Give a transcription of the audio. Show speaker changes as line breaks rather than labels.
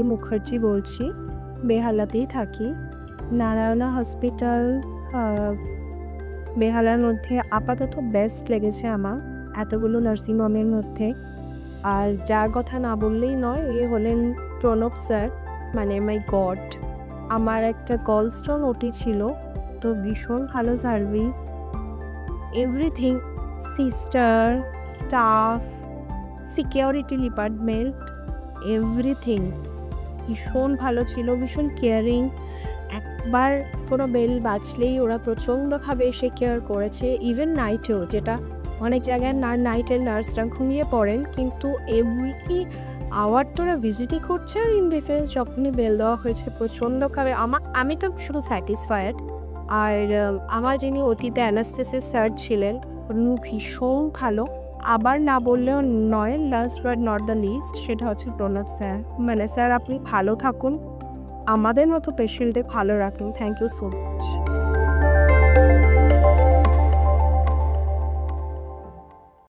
মুখার্জি বলছি, বেহালাতেই থাকি। নারায়ণা হসপিটাল বেহালার মধ্যে আপাতত বেস্ট লেগেছে আমার এতগুলো নার্সিংহোমের মধ্যে। আর যার কথা না বললেই নয়, এ হলেন প্রণব স্যার। মানে মাই গড, আমার একটা গলস্টোন ওটি ছিল, তো ভীষণ ভালো service, everything, sister, staff, security department, everything ভীষণ ভালো ছিল, ভীষণ কেয়ারিং। একবার কোনো বেল বাজলেই ওরা প্রচণ্ডভাবে এসে কেয়ার করেছে। ইভেন নাইটেও, যেটা অনেক জায়গায় নাইটের নার্সরা ঘুমিয়ে পড়েন, কিন্তু এভরি আওয়ার তো ওরা ভিজিটই করছে। ইন ডিফেন্স যখনই বেল দেওয়া হয়েছে প্রচণ্ডভাবে আমি তো শুধু স্যাটিসফাইড। আর আমার যিনি অতীতে অ্যানাস্থেসিস স্যার ছিলেন, উনি ভীষণ ভালো। আবার না বললেও নয়, last but not the least, সেটা হচ্ছে প্রণব স্যার। মানে স্যার, আপনি ভালো থাকুন, আমাদের মতো পেশেন্টদের ভালো রাখুন। Thank you so much.